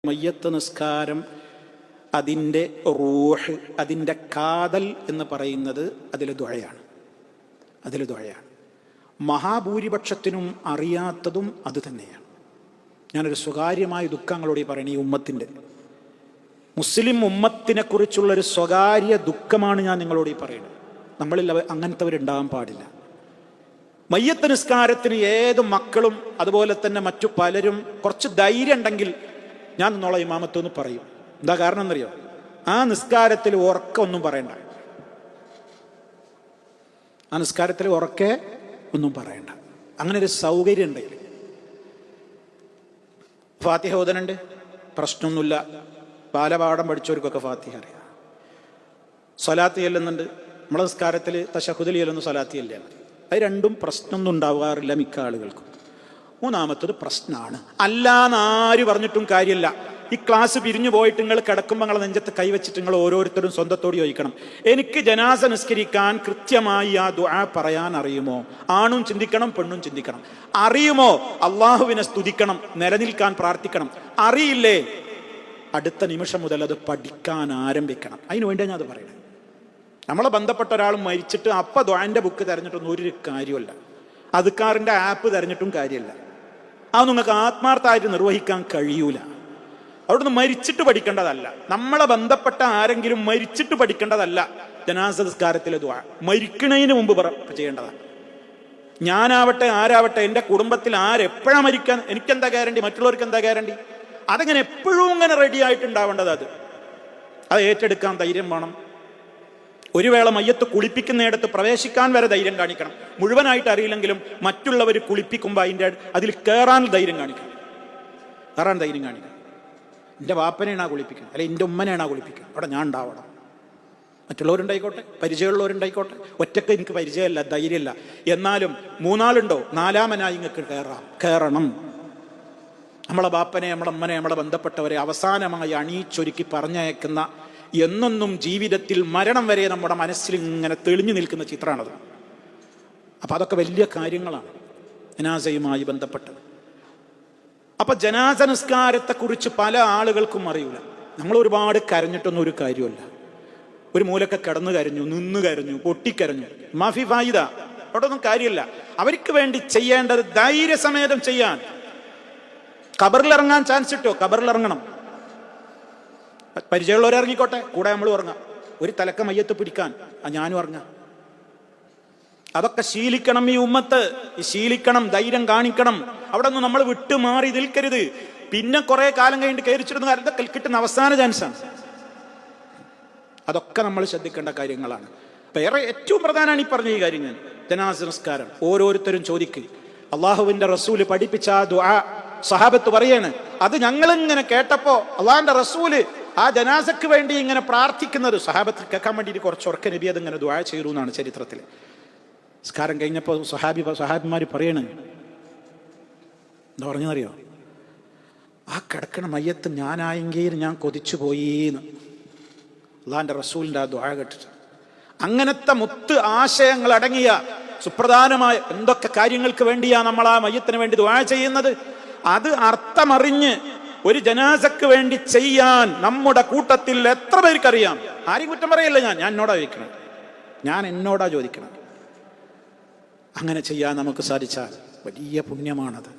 മയ്യത്ത് നിസ്കാരം അതിൻ്റെ റൂഹ്, അതിൻ്റെ കാതൽ എന്ന് പറയുന്നത് അതിൽ ദുആയാണ്. മഹാഭൂരിപക്ഷത്തിനും അറിയാത്തതും അത് തന്നെയാണ്. ഞാനൊരു സ്വകാര്യമായ ദുഃഖങ്ങളോട് പറയണേ, ഈ ഉമ്മത്തിൻ്റെ, മുസ്ലിം ഉമ്മത്തിനെ കുറിച്ചുള്ളൊരു സ്വകാര്യ ദുഃഖമാണ് ഞാൻ നിങ്ങളോട് പറയുന്നത്. നമ്മളിൽ അങ്ങനത്തെവരുണ്ടാകാൻ പാടില്ല. മയ്യത്ത് നിസ്കാരത്തിന് ഏത് മക്കളും അതുപോലെ തന്നെ മറ്റു പലരും കുറച്ച് ധൈര്യം ഉണ്ടെങ്കിൽ ഞാൻ നിന്നോളെ ഇമാമത്തെന്ന് പറയും. എന്താ കാരണം എന്നറിയോ? ആ നിസ്കാരത്തിൽ ഉറക്കെ ഒന്നും പറയണ്ട. ആ നിസ്കാരത്തിൽ ഉറക്കെ ഒന്നും പറയണ്ട. അങ്ങനെ ഒരു സൗകര്യം ഉണ്ടെങ്കിൽ ഫാത്തിഹ ഓതനുണ്ട്, പ്രശ്നമൊന്നുമില്ല. ബാലപാഠം പഠിച്ചവർക്കൊക്കെ ഫാത്തിഹ അറിയാം. സ്വലാത്ത് ചെല്ലുന്നുണ്ട്. നമ്മളെ നിസ്കാരത്തിൽ തശഹുദിൽ ചെല്ലുന്ന സ്വലാത്ത് ചെല്ലുക. അത് രണ്ടും പ്രശ്നമൊന്നും ഉണ്ടാവാറില്ല മിക്ക ആളുകൾക്കും. മൂന്നാമത്തത് പ്രശ്നമാണ്. അല്ലാന്നാര് പറഞ്ഞിട്ടും കാര്യമില്ല. ഈ ക്ലാസ് പിരിഞ്ഞു പോയിട്ട് നിങ്ങൾ കിടക്കുമ്പോൾ നിങ്ങളെ നെഞ്ചത്ത് കൈവച്ചിട്ട് നിങ്ങൾ ഓരോരുത്തരും സ്വന്തത്തോട് ചോദിക്കണം, എനിക്ക് ജനാസ നിസ്കരിക്കാൻ കൃത്യമായി ആ ദുആ പറയാൻ അറിയുമോ? ആണും ചിന്തിക്കണം, പെണ്ണും ചിന്തിക്കണം. അറിയുമോ? അള്ളാഹുവിനെ സ്തുതിക്കണം, നിലനിൽക്കാൻ പ്രാർത്ഥിക്കണം. അറിയില്ലേ? അടുത്ത നിമിഷം മുതൽ അത് പഠിക്കാൻ ആരംഭിക്കണം. അതിനു വേണ്ടിയാണ് ഞാൻ അത് പറയുന്നത്. നമ്മളെ ബന്ധപ്പെട്ട ഒരാൾ മരിച്ചിട്ട് അപ്പം ദുആന്റെ ബുക്ക് തിരഞ്ഞിട്ടൊന്നും ഒരു കാര്യമല്ല. അദ്കാറിന്റെ ആപ്പ് തിരഞ്ഞിട്ടും കാര്യമില്ല. അത് നിങ്ങൾക്ക് ആത്മാർത്ഥമായിട്ട് നിർവഹിക്കാൻ കഴിയൂല. അവിടുന്ന് മരിച്ചിട്ട് പഠിക്കേണ്ടതല്ല. നമ്മളെ ബന്ധപ്പെട്ട ആരെങ്കിലും മരിച്ചിട്ട് പഠിക്കേണ്ടതല്ല ജനാസ നിസ്കാരത്തിലെ ദുആ. മരിക്കണതിന് മുമ്പ് ചെയ്യേണ്ടതാണ്. ഞാനാവട്ടെ ആരാവട്ടെ, എൻ്റെ കുടുംബത്തിൽ ആരെപ്പോഴാണ് മരിക്കാൻ എനിക്കെന്താ ഗ്യാരണ്ടി? മറ്റുള്ളവർക്ക് എന്താ ഗ്യാരണ്ടി? അതങ്ങനെ എപ്പോഴും ഇങ്ങനെ റെഡി ആയിട്ടുണ്ടാവേണ്ടത്. അത് ഏറ്റെടുക്കാൻ ധൈര്യം വേണം. ഒരു വേള മയ്യത്ത് കുളിപ്പിക്കുന്നിടത്ത് പ്രവേശിക്കാൻ വരെ ധൈര്യം കാണിക്കണം. മുഴുവനായിട്ട് അറിയില്ലെങ്കിലും മറ്റുള്ളവർ കുളിപ്പിക്കുമ്പോൾ അതിൽ കയറാൻ ധൈര്യം കാണിക്കണം. എൻ്റെ വാപ്പനെയാണ് കുളിപ്പിക്കണം, അല്ലെങ്കിൽ എൻ്റെ ഉമ്മനെയാണ് കുളിപ്പിക്കണം. അവിടെ ഞാൻ ഉണ്ടാവണം. മറ്റുള്ളവരുണ്ടായിക്കോട്ടെ, പരിചയമുള്ളവരുണ്ടായിക്കോട്ടെ. ഒറ്റയ്ക്ക് എനിക്ക് പരിചയമല്ല, ധൈര്യമില്ല. എന്നാലും മൂന്നാളുണ്ടോ, നാലാമനായി നിങ്ങൾക്ക് കയറണം. നമ്മളെ ബാപ്പനെ, നമ്മളെ അമ്മനെ, നമ്മളെ ബന്ധപ്പെട്ടവരെ അവസാനമായി അണിയിച്ചൊരുക്കി പറഞ്ഞയക്കുന്ന, എന്നൊന്നും ജീവിതത്തിൽ മരണം വരെ നമ്മുടെ മനസ്സിൽ ഇങ്ങനെ തെളിഞ്ഞു നിൽക്കുന്ന ചിത്രമാണത്. അപ്പം അതൊക്കെ വലിയ കാര്യങ്ങളാണ് ജനാസയുമായി ബന്ധപ്പെട്ടത്. അപ്പം ജനാസ നിസ്കാരത്തെക്കുറിച്ച് പല ആളുകൾക്കും അറിയില്ല. നമ്മൾ ഒരുപാട് കരഞ്ഞിട്ടൊന്നും ഒരു കാര്യമല്ല. ഒരു മൂലക്കെ കിടന്നു കരഞ്ഞു, നിന്ന് കരഞ്ഞു, പൊട്ടിക്കരഞ്ഞു, മാഫി ഫായിദ, അവിടെ ഒന്നും കാര്യമില്ല. അവർക്ക് വേണ്ടി ചെയ്യേണ്ടത് ധൈര്യസമേതം ചെയ്യാൻ. ഖബറിലിറങ്ങാൻ ചാൻസ് കിട്ടോ? ഖബറിലിറങ്ങണം. പരിചയമുള്ളവരെ ഇറങ്ങിക്കോട്ടെ, കൂടെ നമ്മൾ ഉറങ്ങാം. ഒരു തലക്ക മയ്യത്ത് പിടിക്കാൻ ഞാനും ഇറങ്ങാം. അതൊക്കെ ശീലിക്കണം ഈ ഉമ്മത്ത്. ശീലിക്കണം, ധൈര്യം കാണിക്കണം. അവിടെ നിന്ന് നമ്മൾ വിട്ടുമാറി നിൽക്കരുത്. പിന്നെ കുറെ കാലം കഴിഞ്ഞിട്ട് കയറിച്ചിടുന്ന കാലത്ത് കിട്ടുന്ന അവസാന ചാൻസാണ്. അതൊക്കെ നമ്മൾ ശ്രദ്ധിക്കേണ്ട കാര്യങ്ങളാണ്. വേറെ ഏറ്റവും പ്രധാനമാണ് ഈ പറഞ്ഞ ഈ കാര്യം. ഞാൻ ജനാസ നിസ്കാരം ഓരോരുത്തരും ചോദിക്കുക. അള്ളാഹുവിന്റെ റസൂല് പഠിപ്പിച്ച ആ ദുആ സഹാബത്ത് പറയാണ്. അത് ഞങ്ങളിങ്ങനെ കേട്ടപ്പോ അള്ളാഹിന്റെ റസൂല് ആ ജനാസക്ക് വേണ്ടി ഇങ്ങനെ പ്രാർത്ഥിക്കുന്നത് സഹാബത്തിൽ കേൾക്കാൻ വേണ്ടിയിട്ട് കുറച്ച് ഉറക്ക നബി അതിങ്ങനെ ദുആ ചെയ്തു എന്നാണ് ചരിത്രത്തിൽ. നിസ്കാരം കഴിഞ്ഞപ്പോൾ സഹാബിമാർ പറയണ്, എന്താ പറഞ്ഞറിയോ? ആ കിടക്കണ മയ്യത്ത് ഞാനായെങ്കിൽ ഞാൻ കൊതിച്ചു പോയിന്ന്. അള്ളാഹിന്റെ റസൂലിന്റെ ആ ദുആ കേട്ടിട്ട് അങ്ങനത്തെ മുത്ത് ആശയങ്ങൾ അടങ്ങിയ സുപ്രധാനമായ എന്തൊക്കെ കാര്യങ്ങൾക്ക് വേണ്ടിയാ നമ്മൾ ആ മയ്യത്തിന് വേണ്ടി ദുആ ചെയ്യുന്നത്. അത് അർത്ഥമറിഞ്ഞ് ഒരു ജനാസക്ക് വേണ്ടി ചെയ്യാൻ നമ്മുടെ കൂട്ടത്തിൽ എത്ര പേർക്കറിയാം? ആരെയും കുറ്റം പറയല്ല. ഞാൻ എന്നോടാ ചോദിക്കണം, ഞാൻ എന്നോടാ ചോദിക്കണം. അങ്ങനെ ചെയ്യാൻ നമുക്ക് സാധിച്ചാൽ വലിയ പുണ്യമാണത്.